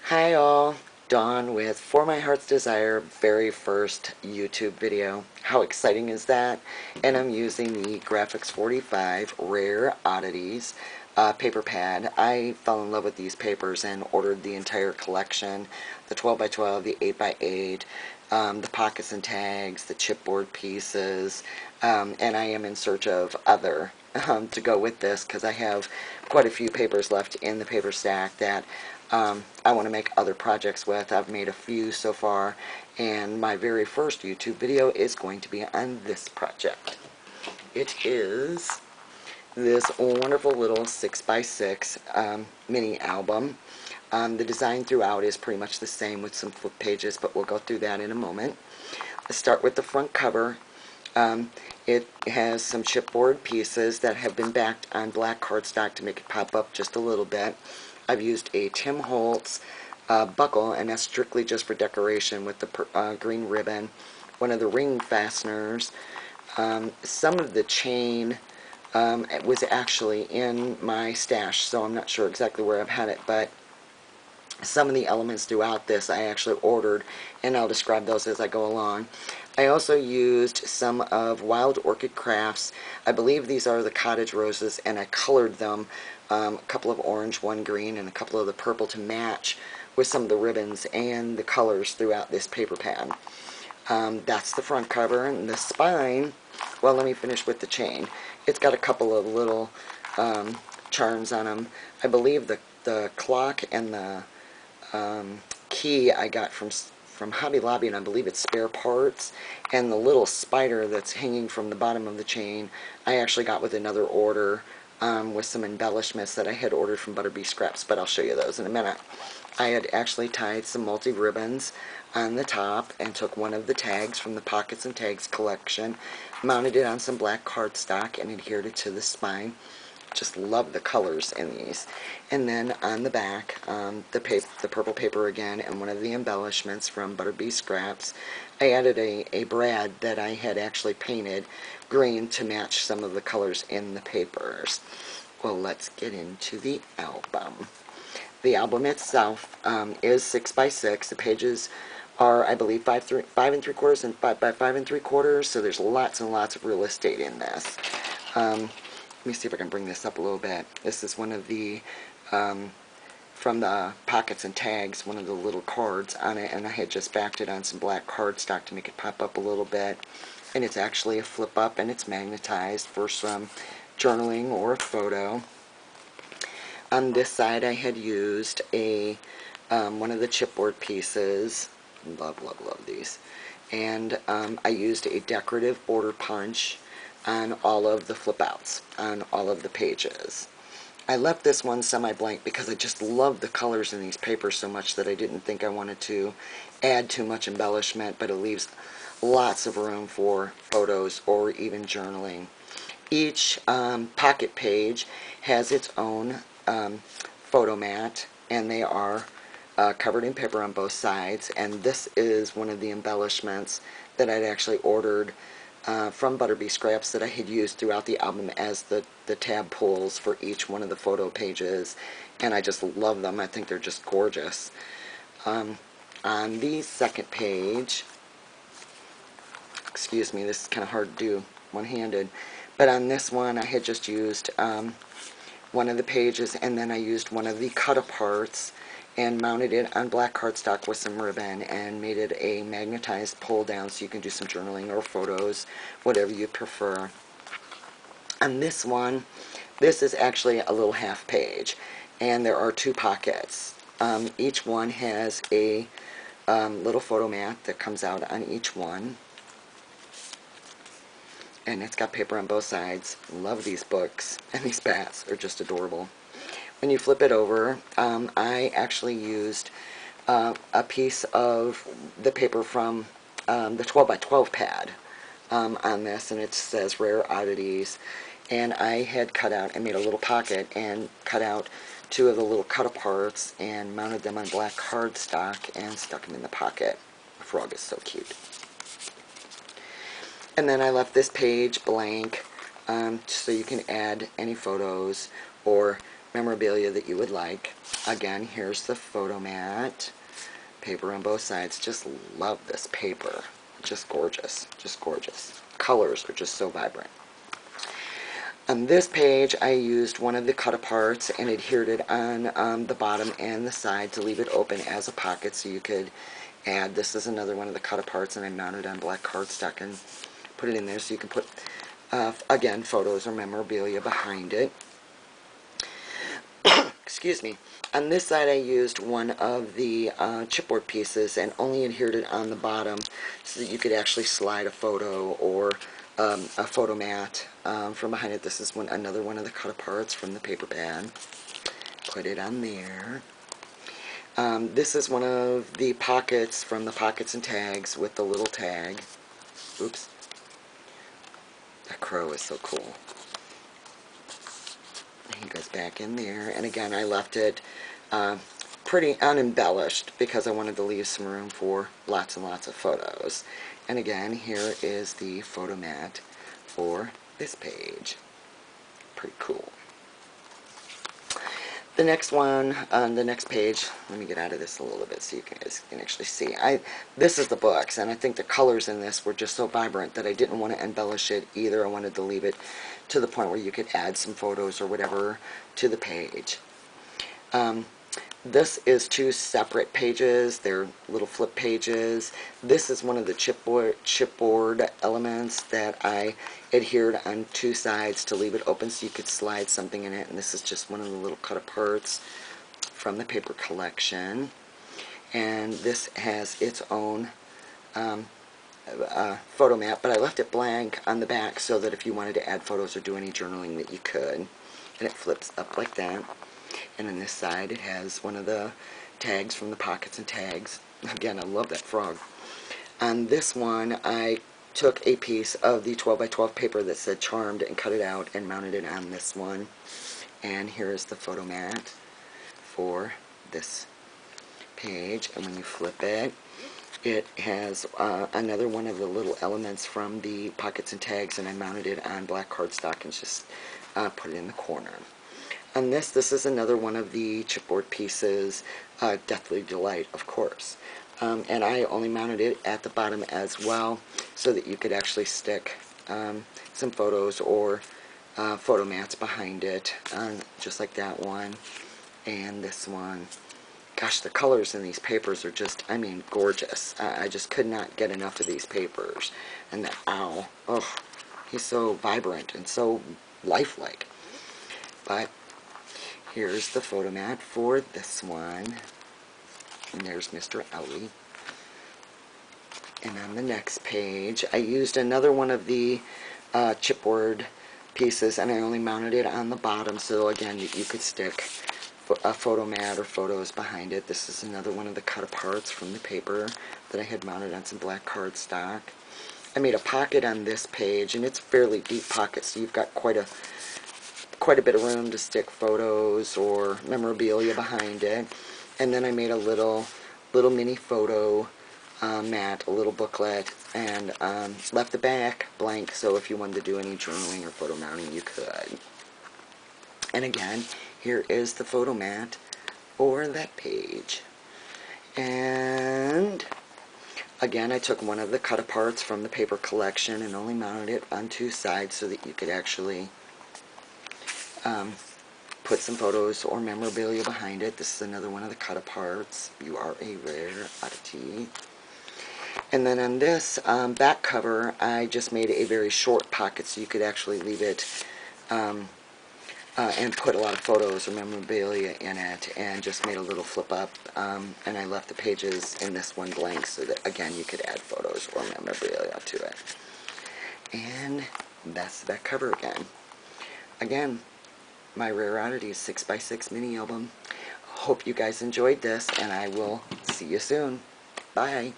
Hi all, Dawn with For My Heart's Desire, very first YouTube video. How exciting is that? And I'm using the Graphics 45 Rare Oddities paper pad. I fell in love with these papers and ordered the entire collection, the 12 by 12, the 8 by 8, the pockets and tags, the chipboard pieces, and I am in search of other to go with this because I have quite a few papers left in the paper stack that I want to make other projects with. I've made a few so far, and my very first YouTube video is going to be on this project. It is this wonderful little 6x6 mini album. The design throughout is pretty much the same with some flip pages, but we'll go through that in a moment. Let's start with the front cover. It has some chipboard pieces that have been backed on black cardstock to make it pop up just a little bit. I've used a Tim Holtz buckle, and that's strictly just for decoration with the green ribbon. One of the ring fasteners. Some of the chain was actually in my stash, so I'm not sure exactly where I've had it, but some of the elements throughout this I actually ordered, and I'll describe those as I go along. I also used some of Wild Orchid Crafts. I believe these are the cottage roses, and I colored them, a couple of orange, one green, and a couple of the purple to match with some of the ribbons and the colors throughout this paper pad. That's the front cover, and the spine, well, let me finish with the chain. It's got a couple of little charms on them. I believe the clock and the key I got from Hobby Lobby, and I believe it's spare parts, and the little spider that's hanging from the bottom of the chain I actually got with another order with some embellishments that I had ordered from Butterbee Scraps, but I'll show you those in a minute. I had actually tied some multi-ribbons on the top and took one of the tags from the Pockets and Tags collection, mounted it on some black cardstock, and adhered it to the spine. Just love the colors in these. And then on the back, the purple paper again, and one of the embellishments from Butterbee Scraps, I added a brad that I had actually painted green to match some of the colors in the papers. Well, let's get into the album. The album itself is 6x6. The pages are, I believe, 5 3/4 and 5 by 5 3/4, so there's lots and lots of real estate in this. Let me see if I can bring this up a little bit. This is one of the, from the Pockets and Tags, one of the little cards on it, and I had just backed it on some black cardstock to make it pop up a little bit. And it's actually a flip up, and it's magnetized for some journaling or a photo. On this side I had used a one of the chipboard pieces. Love, love, love these. And I used a decorative border punch on all of the flip outs, on all of the pages. I left this one semi-blank because I just love the colors in these papers so much that I didn't think I wanted to add too much embellishment, but it leaves lots of room for photos or even journaling. Each pocket page has its own photo mat, and they are covered in paper on both sides, and this is one of the embellishments that I'd actually ordered from Butterbee Scraps that I had used throughout the album as the tab pulls for each one of the photo pages, and I just love them. I think they're just gorgeous. On the second page, excuse me, this is kind of hard to do one-handed, but on this one I had just used one of the pages, and then I used one of the cut-aparts and mounted it on black cardstock with some ribbon and made it a magnetized pull down so you can do some journaling or photos, whatever you prefer. On this one, this is actually a little half page, and there are two pockets. Each one has a little photo mat that comes out on each one, and it's got paper on both sides. Love these books, and these bats are just adorable. When you flip it over, I actually used a piece of the paper from the 12 by 12 pad on this, and it says Rare Oddities, and I had cut out and made a little pocket and cut out two of the little cut-aparts and mounted them on black cardstock and stuck them in the pocket. The frog is so cute. And then I left this page blank so you can add any photos or memorabilia that you would like. Again, here's the photo mat. Paper on both sides. Just love this paper. Just gorgeous. Just gorgeous. Colors are just so vibrant. On this page, I used one of the cut-aparts and adhered it on the bottom and the side to leave it open as a pocket so you could add. This is another one of the cut-aparts, and I mounted on black cardstock and put it in there so you can put, again, photos or memorabilia behind it. Excuse me. On this side, I used one of the chipboard pieces and only adhered it on the bottom so that you could actually slide a photo or a photo mat from behind it. This is another one of the cut-aparts from the paper pad. Put it on there. This is one of the pockets from the Pockets and Tags with the little tag. Oops. That crow is so cool. He goes back in there, and again, I left it pretty unembellished because I wanted to leave some room for lots and lots of photos. And again, here is the photo mat for this page. Pretty cool. The next one on the next page, let me get out of this a little bit so you guys can actually see. This is the books, and I think the colors in this were just so vibrant that I didn't want to embellish it either. I wanted to leave it to the point where you could add some photos or whatever to the page. This is two separate pages. They're little flip pages. This is one of the chipboard elements that I adhered on two sides to leave it open so you could slide something in it. And this is just one of the little cut-aparts from the paper collection. And this has its own photo mat, but I left it blank on the back so that if you wanted to add photos or do any journaling that you could. And it flips up like that. And on this side it has one of the tags from the Pockets and Tags. Again, I love that frog. On this one, I took a piece of the 12 by 12 paper that said Charmed and cut it out and mounted it on this one. And here is the photo mat for this page. And when you flip it, it has another one of the little elements from the Pockets and Tags, and I mounted it on black cardstock and just put it in the corner. On this is another one of the chipboard pieces, Deathly Delight, of course. And I only mounted it at the bottom as well so that you could actually stick some photos or photo mats behind it, just like that one and this one. Gosh, the colors in these papers are just, I mean, gorgeous. I just could not get enough of these papers. And that owl, oh, he's so vibrant and so lifelike. But here's the photo mat for this one. And there's Mr. Ellie. And on the next page, I used another one of the chipboard pieces, and I only mounted it on the bottom, so again, you could stick a photo mat or photos behind it. This is another one of the cut-aparts from the paper that I had mounted on some black cardstock. I made a pocket on this page, and it's a fairly deep pocket, so you've got quite a bit of room to stick photos or memorabilia behind it. And then I made a little mini photo mat, a little booklet, and left the back blank, so if you wanted to do any journaling or photo mounting, you could. And again, here is the photo mat for that page. And again, I took one of the cut-aparts from the paper collection and only mounted it on two sides so that you could actually put some photos or memorabilia behind it. This is another one of the cut-aparts. You are a rare oddity. And then on this back cover, I just made a very short pocket so you could actually leave it and put a lot of photos or memorabilia in it, and just made a little flip up, and I left the pages in this one blank so that, again, you could add photos or memorabilia to it. And that's the back cover again. Again, my Rare Oddities 6x6 mini album. Hope you guys enjoyed this, and I will see you soon. Bye.